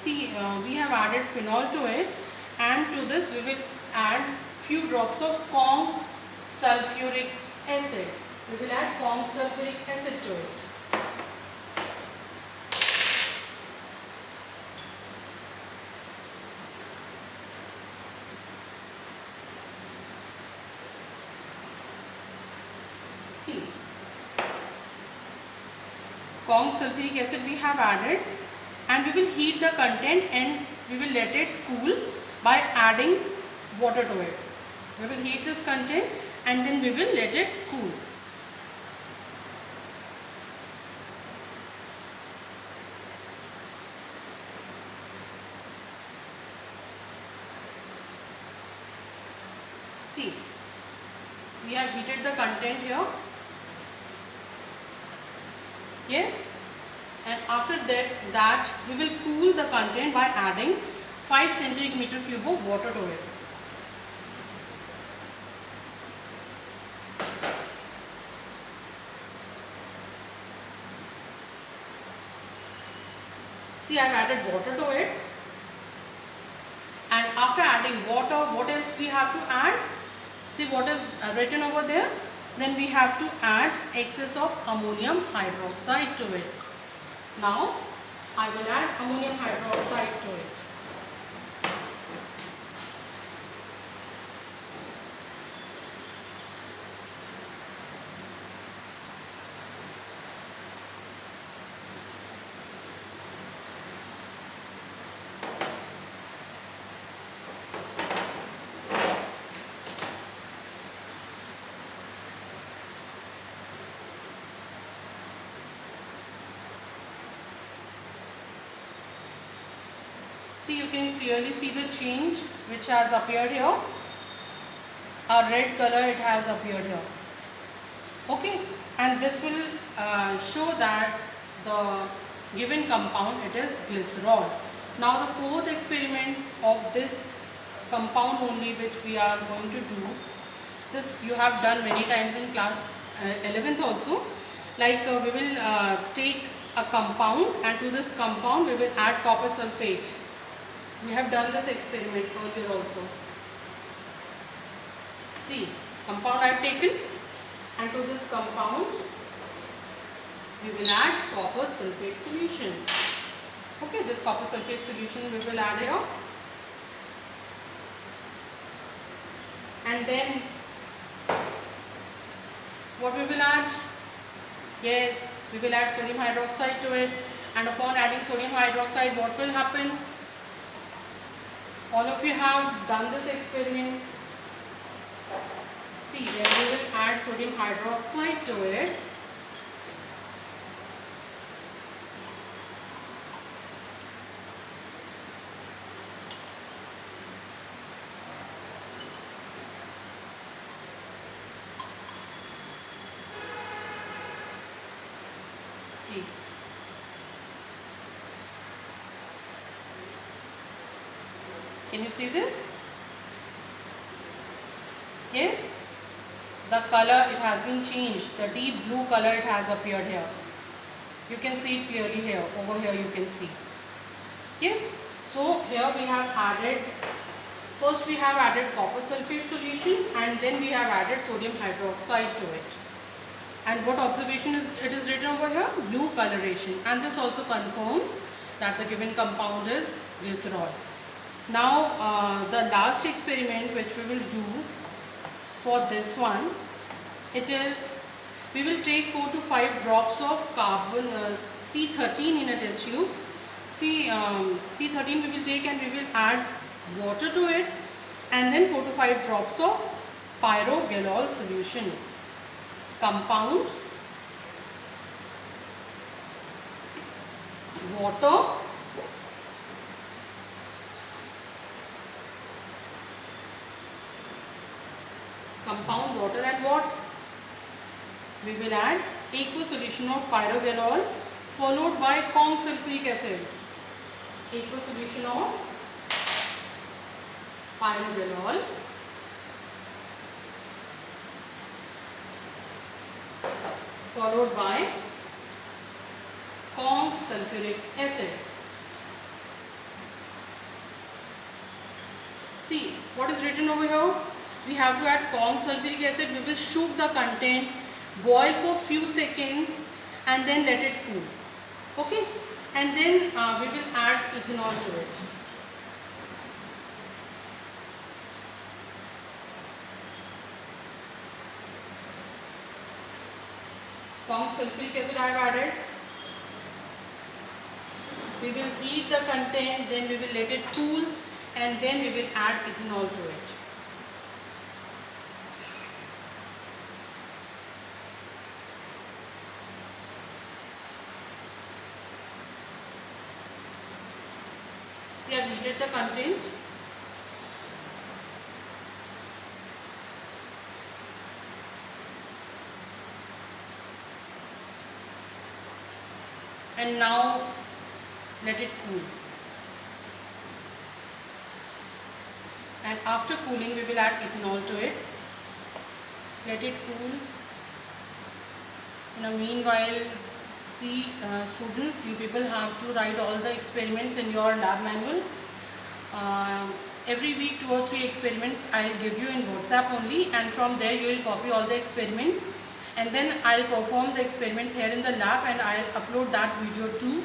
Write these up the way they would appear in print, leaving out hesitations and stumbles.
we have added phenol to it, and to this we will add few drops of Kong sulfuric acid. We will add Kong sulfuric acid to it. See, Kong sulfuric acid we have added, and we will heat the content and we will let it cool by adding water to it. We will heat this content and then we will let it cool. See, we have heated the content here. Yes, and after that we will cool the content by adding 5 centimeter cube of water to it. See, I have added water to it, and after adding water, what else we have to add? See what is written over there. Then we have to add excess of ammonium hydroxide to it. Now I will add ammonium hydroxide to it. See, you can clearly see the change which has appeared here. A red color it has appeared here. Okay, and this will show that the given compound, it is glycerol. Now the fourth experiment of this compound only which we are going to do. This you have done many times in class 11th also. Like we will take a compound, and to this compound we will add copper sulfate. We have done this experiment earlier also. See, compound I have taken, and to this compound we will add copper sulfate solution. Okay, this copper sulfate solution we will add here, and then what we will add? Yes, we will add sodium hydroxide to it, and upon adding sodium hydroxide, what will happen? All of you have done this experiment. See, when we will add sodium hydroxide to it, see, can you see this? Yes, the color it has been changed. The deep blue color it has appeared here. You can see it clearly here. Over here you can see. Yes, so here we have added, first we have added copper sulfate solution, and then we have added sodium hydroxide to it. And what observation is it is written over here? Blue coloration, and this also confirms that the given compound is glycerol. Now the last experiment which we will do for this one, it is, we will take 4 to 5 drops of carbon C13 in a test tube. C13 we will take, and we will add water to it, and then 4 to 5 drops of pyrogalol solution. Compound, water, compound, water, and what? We will add aqueous solution of pyrogalol followed by Kong sulfuric acid. Aqueous solution of pyrogalol followed by Kong sulfuric acid. See what is written over here. We have to add Kong sulfuric acid. We will shoot the content, boil for few seconds and then let it cool. Okay, and then we will add ethanol to it. Kong sulfuric acid I have added. We will heat the content, then we will let it cool and then we will add ethanol to it. See, I have heated the content. And now let it cool. And after cooling we will add ethanol to it. Let it cool. Now meanwhile, see students, you people have to write all the experiments in your lab manual. Every week 2 or 3 experiments I will give you in WhatsApp only, and from there you will copy all the experiments and then I will perform the experiments here in the lab and I will upload that video too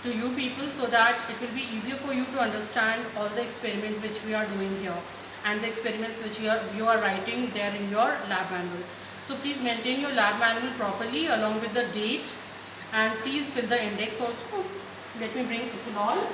to you people, so that it will be easier for you to understand all the experiments which we are doing here and the experiments which you are writing there in your lab manual. So please maintain your lab manual properly along with the date, and please fill the index also. Let me bring ethanol.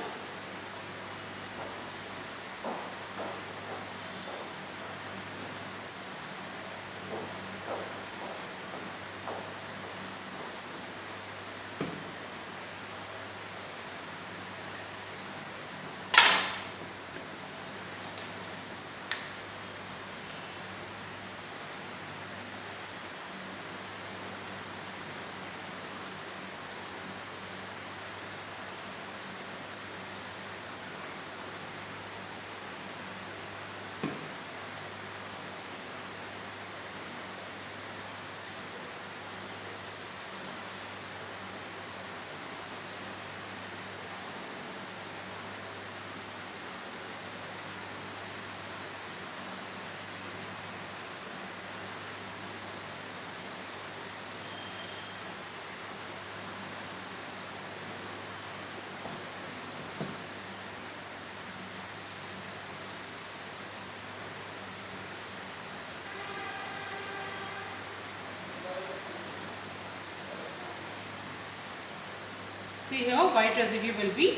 See here, white residue will be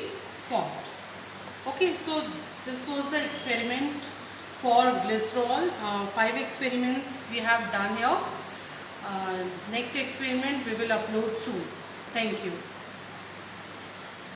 formed. Okay, so this was the experiment for glycerol. 5 experiments we have done here. Next experiment we will upload soon. Thank you.